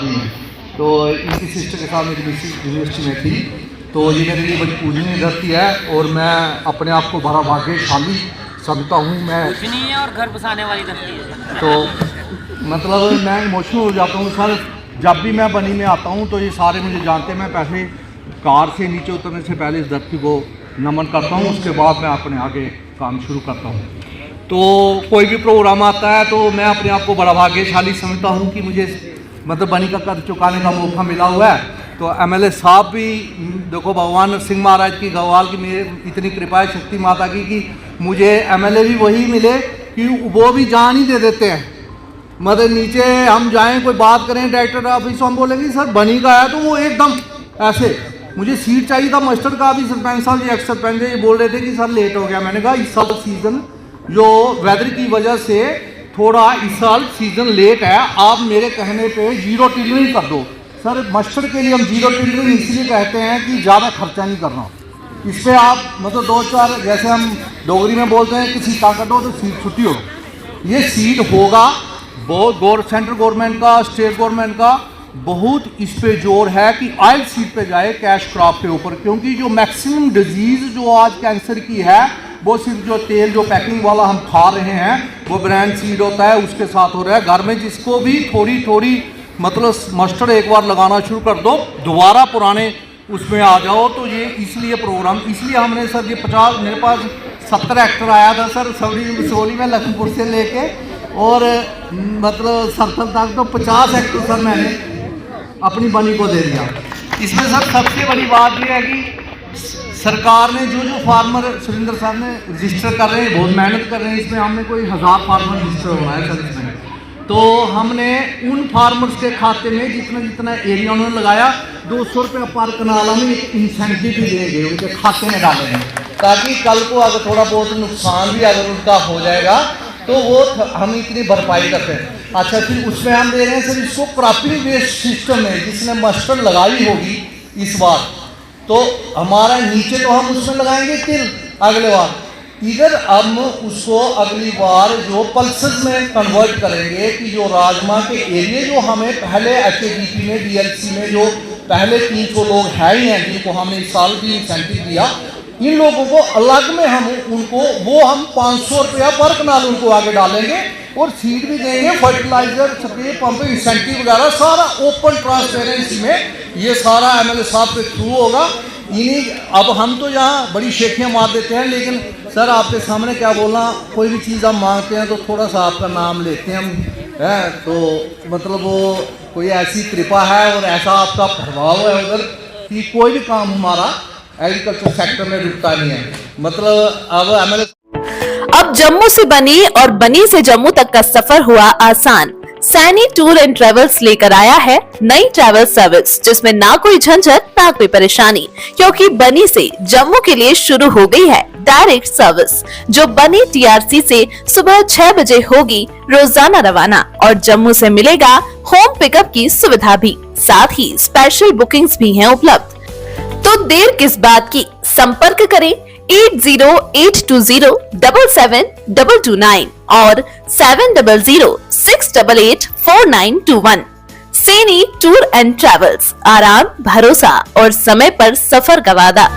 आदमी है। तो इनकी सिस्टर के साथ मेरी यूनिवर्सिटी में थी, तो ये मेरे लिए बड़ी पूजनीय धरती है और मैं अपने आप को बड़ा भाग्यशाली समझता हूँ। मैं पूजनीय और घर बसाने वाली धरती है। तो मतलब मैं इमोशनल हो जाता हूँ सर, जब भी मैं बनी में आता हूँ तो ये सारे मुझे जानते हैं। मैं पहले कार से नीचे उतरने से पहले इस धरती को नमन करता हूँ, उसके बाद मैं अपने आगे काम शुरू करता हूँ। तो कोई भी प्रोग्राम आता है तो मैं अपने आप को बड़ा भाग्यशाली समझता हूँ कि मुझे मतलब बनी का कर्ज चुकाने का मौका मिला हुआ है। तो एमएलए साहब भी देखो, भगवान सिंह महाराज की गढ़वाल की मेरे इतनी कृपा है शक्ति माता की कि मुझे एमएलए भी वही मिले कि वो भी जान ही दे देते हैं। मतलब नीचे हम जाएं कोई बात करें डायरेक्टर ऑफिस, हम बोलेंगे सर बनी का है, तो वो एकदम ऐसे मुझे सीट चाहिए था। मस्टर्ड का भी सरपंच साहब, एक्स सरपंच ये बोल रहे थे कि सर लेट हो गया। मैंने कहा इस साल सीज़न जो वेदर की वजह से थोड़ा इस साल सीज़न लेट है, आप मेरे कहने पे जीरो टिलरिंग कर दो। सर मस्टर्ड के लिए हम जीरो टिलरिंग इसलिए कहते हैं कि ज़्यादा खर्चा नहीं करना। इस पर आप मतलब 2-4 जैसे हम डोगरी में बोलते हैं कि सीट ताकत हो तो सीट छुट्टी हो। ये सीट होगा बहुत सेंट्रल गवर्नमेंट का, स्टेट गवर्नमेंट का बहुत इस पे जोर है कि ऑयल सीट पे जाए कैश क्रॉप के ऊपर, क्योंकि जो मैक्सिमम डिजीज़ जो आज कैंसर की है वो सिर्फ जो तेल जो पैकिंग वाला हम खा रहे हैं वो ब्रांड सीड होता है, उसके साथ हो रहा है। घर में जिसको भी थोड़ी थोड़ी मतलब मस्टर्ड एक बार लगाना शुरू कर दो, दोबारा पुराने उसमें आ जाओ। तो ये इसलिए प्रोग्राम, इसलिए हमने सर ये 50 मेरे पास 70 एक्टर आया था सर सोली में लखनपुर से लेके और मतलब 70 तक, तो 50 एक्टर सर मैंने अपनी बनी को दे दिया। इसमें सर सबसे बड़ी बात ये है कि सरकार ने जो फार्मर सुरेंद्र साहब ने रजिस्टर कर रहे हैं, बहुत मेहनत कर रहे हैं। इसमें हमने कोई 1000 फार्मर रजिस्टर हुआ है सर इसमें। तो हमने उन फार्मर्स के खाते में जितना एरिया उन्होंने लगाया 200 रुपये पर कनाल हम इंसेंटिव भी देंगे, उनके खाते में डालेंगे, ताकि कल को अगर थोड़ा बहुत नुकसान भी अगर उनका हो जाएगा तो वो हम इतनी भरपाई करते हैं। अच्छा, फिर उसमें हम दे रहे हैं सर इसको क्रॉपिंग बेस्ड सिस्टम है, जिसने मस्टर्ड लगाई होगी इस बार तो हमारा नीचे तो हम उसमें लगाएंगे तिल अगले बार, इधर हम उसको अगली बार जो पल्सेस में कन्वर्ट करेंगे कि जो राजमा के एरिया जो हमें पहले HADP में DLC में जो पहले 300 लोग हैं ही हैं जिनको हमने इस साल भी इंसेंटिव दिया, इन लोगों को अलग में हम उनको वो हम 500 रुपया पर कनाल उनको आगे डालेंगे और सीड भी देंगे, फर्टिलाइजर, स्प्रे पंप, इंसेंटिव वगैरह सारा ओपन ट्रांसपेरेंसी में ये सारा एमएलए साहब के थ्रू होगा। इन्हीं अब हम तो यहाँ बड़ी शेखियाँ मार देते हैं, लेकिन सर आपके सामने क्या बोलना, कोई भी चीज़ हम मांगते हैं तो थोड़ा सा आपका नाम लेते हैं हम, है तो मतलब वो कोई ऐसी कृपा है और ऐसा आपका प्रभाव है उधर कि कोई भी काम हमारा एग्रीकल्चर सेक्टर में रुकता नहीं है। मतलब अब एमएलए अब जम्मू से बनी और बनी से जम्मू तक का सफर हुआ आसान। सैनी टूर एंड ट्रेवल्स लेकर आया है नई ट्रैवल सर्विस, जिसमें ना कोई झंझट ना कोई परेशानी, क्योंकि बनी से जम्मू के लिए शुरू हो गई है डायरेक्ट सर्विस, जो बनी TRC से सुबह 6 बजे होगी रोजाना रवाना और जम्मू से मिलेगा होम पिकअप की सुविधा भी, साथ ही स्पेशल बुकिंग्स भी हैं उपलब्ध। तो देर किस बात की, संपर्क करें 8082077229 और 7006884921। सैनी टूर एंड ट्रेवल्स, आराम, भरोसा और समय पर सफर का वादा।